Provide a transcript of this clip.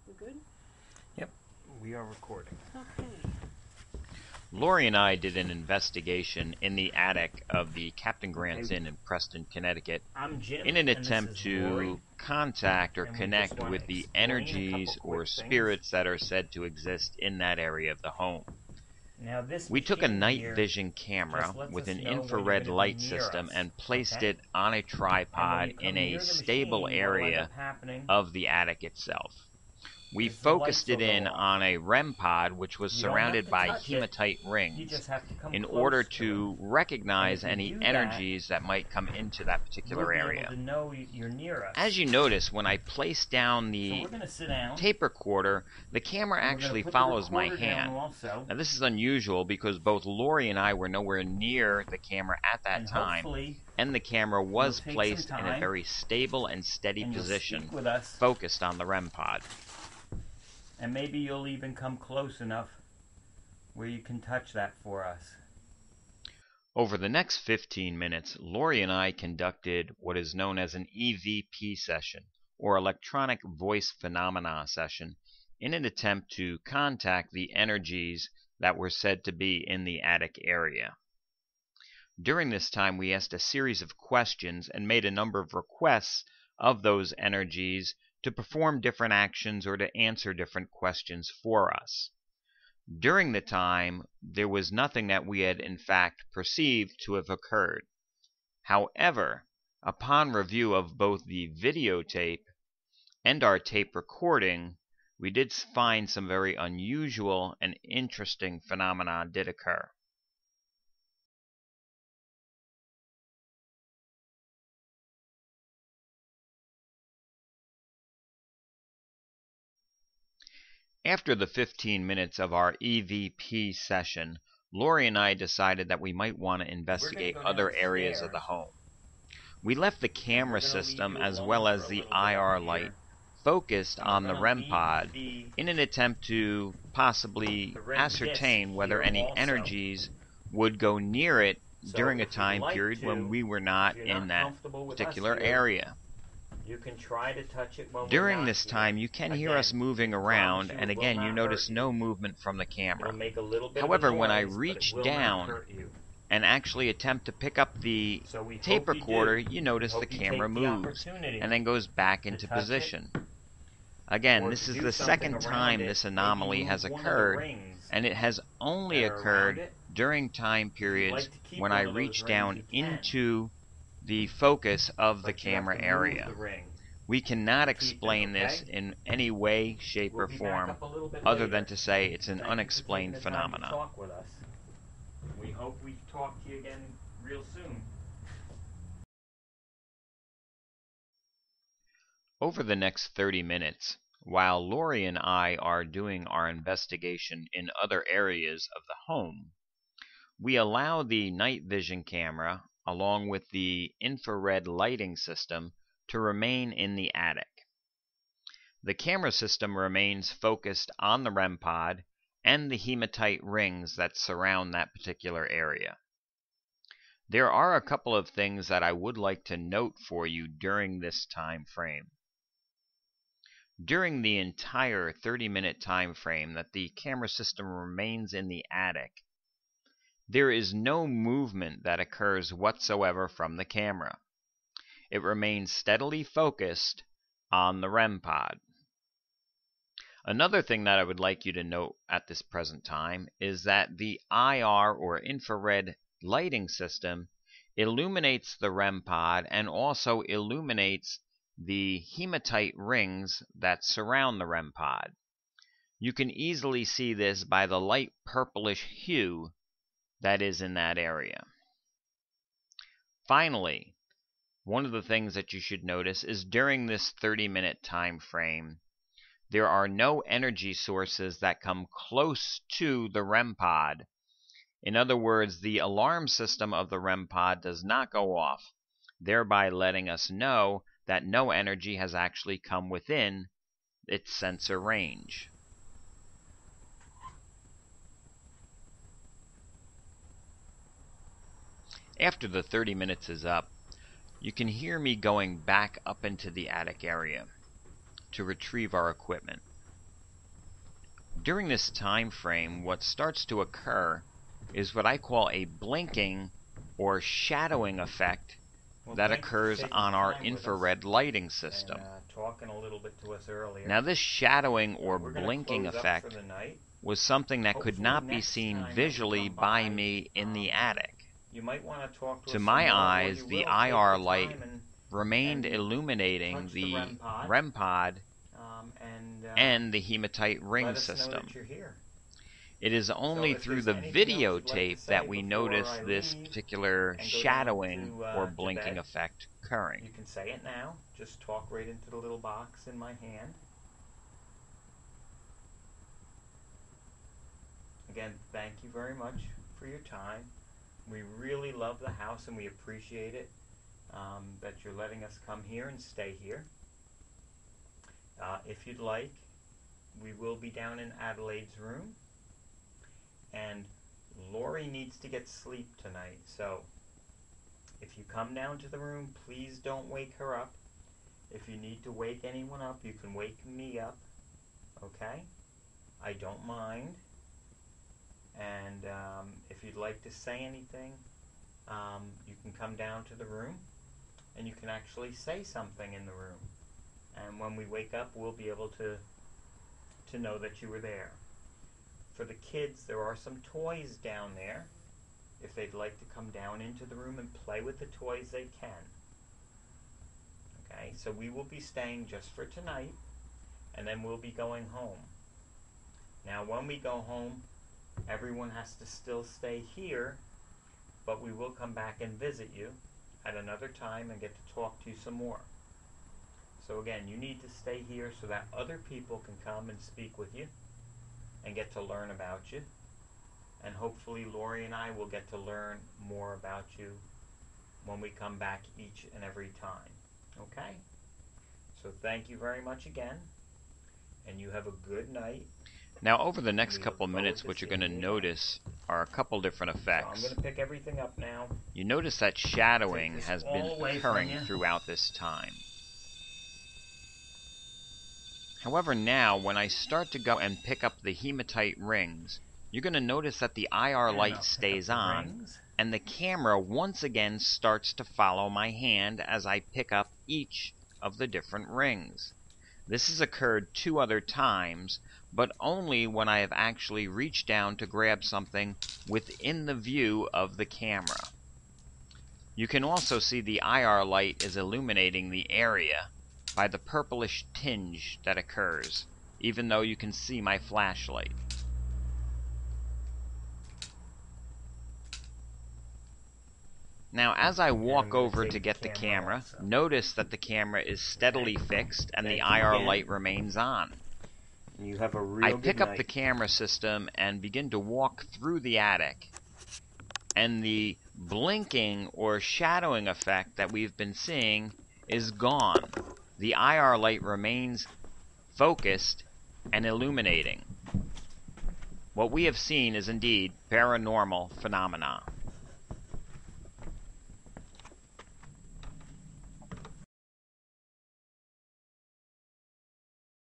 We good? Yep, we are recording. Okay. Lori and I did an investigation in the attic of the Captain Grant's Inn in Preston, Connecticut, I'm Jim, in an and this attempt is to Lori, contact or and we connect just wanna with the explain a energies couple or quick things. spirits that are said to exist in that area of the home. Now this We took a machine night here vision camera just lets with us an know when you're infrared gonna be light near system us, and placed okay? it on a And when tripod you come in a near the stable machine, what'll end area up happening of the attic itself. We is the focused lights it will in go off. on a REM pod which was You don't have surrounded to by touch it. hematite You rings just have to come in close order to to it. recognize And if you any do energies that might come into that We'll particular be area. able to know you're near us. As you notice, when I place down So the we're gonna sit down. tape recorder, the camera and actually we're gonna put follows the my recorder down hand. also, Now this is unusual because both Lori and I were nowhere near the camera at that and time, hopefully and the camera was take some placed in a time, very stable and steady and you'll position, speak with us, focused on the REM pod. and maybe you'll even come close enough where you can touch that for us. Over the next 15 minutes, Lori and I conducted what is known as an EVP session, or electronic voice phenomena session, in an attempt to contact the energies that were said to be in the attic area. During this time, we asked a series of questions and made a number of requests of those energies to perform different actions or to answer different questions for us. During the time, there was nothing that we had in fact perceived to have occurred. However, upon review of both the videotape and our tape recording, we did find some very unusual and interesting phenomena did occur. After the 15 minutes of our EVP session, Lori and I decided that we might want to investigate other areas of the home. We left the camera system as well as the IR light focused on the REM pod in an attempt to possibly ascertain whether any energies would go near it during a time period when we were not in that particular area. You can try to touch it when During this time, you can hear us moving around, and again, you notice no movement from the camera. However, when I reach down and actually attempt to pick up the tape recorder, you notice the camera moves and then goes back into position. Again, this is the second time this anomaly has occurred, and it has only occurred during time periods when I reach down into the focus of the camera area. We cannot explain this in any way, shape, or form other than to say it's an unexplained phenomenon. We hope we talk to you again real soon. Over the next 30 minutes, while Lori and I are doing our investigation in other areas of the home, we allow the night vision camera, along with the infrared lighting system, to remain in the attic. The camera system remains focused on the REM pod and the hematite rings that surround that particular area. There are a couple of things that I would like to note for you during this time frame. During the entire 30-minute time frame that the camera system remains in the attic, there is no movement that occurs whatsoever from the camera. It remains steadily focused on the REM pod. Another thing that I would like you to note at this present time is that the IR or infrared lighting system illuminates the REM pod and also illuminates the hematite rings that surround the REM pod. You can easily see this by the light purplish hue that is in that area. Finally, one of the things that you should notice is during this 30-minute time frame, there are no energy sources that come close to the REM pod. In other words, the alarm system of the REM pod does not go off, thereby letting us know that no energy has actually come within its sensor range. After the 30 minutes is up, you can hear me going back up into the attic area to retrieve our equipment. During this time frame, what starts to occur is what I call a blinking or shadowing effect that occurs on our infrared lighting system. Talking a little bit to us earlier. Now, this shadowing or blinking effect was something that could not be seen visually by me in the attic. You might want to talk to To us my some more, or eyes, you the will IR take the light time and remained and illuminating touch the the REM pod and the hematite ring let us know system. that you're here. It is only if through there's the anything else you'd like to videotape say that we before notice I this leave particular and go down shadowing or to blinking bed, effect occurring. You can say it now. Just talk right into the little box in my hand. Again, thank you very much for your time. We really love the house and we appreciate it that you're letting us come here and stay here. If you'd like, we will be down in Adelaide's room, and Lori needs to get sleep tonight, so if you come down to the room, please don't wake her up. If you need to wake anyone up, you can wake me up, okay? I don't mind. And if you'd like to say anything, you can come down to the room and you can actually say something in the room. And when we wake up, we'll be able to know that you were there. For the kids, there are some toys down there. If they'd like to come down into the room and play with the toys, they can. Okay, so we will be staying just for tonight, and then we'll be going home. Now, when we go home, everyone has to still stay here, but we will come back and visit you at another time and get to talk to you some more. So again, you need to stay here so that other people can come and speak with you and get to learn about you. And hopefully Lori and I will get to learn more about you when we come back each and every time. Okay? So thank you very much again, and you have a good night. Now, over the next couple minutes, what you're going to notice are a couple different effects. So I'm going to pick everything up now. You notice that shadowing has been occurring throughout this time. However, now, when I start to go and pick up the hematite rings, you're going to notice that the IR light stays on, and the camera once again starts to follow my hand as I pick up each of the different rings. This has occurred 2 other times, but only when I have actually reached down to grab something within the view of the camera. You can also see the IR light is illuminating the area by the purplish tinge that occurs, even though you can see my flashlight. Now, as I walk over to get the camera, notice that the camera is steadily fixed and the IR light remains on. You have a real I pick up the camera system and begin to walk through the attic, and the blinking or shadowing effect that we've been seeing is gone. The IR light remains focused and illuminating. What we have seen is indeed paranormal phenomena.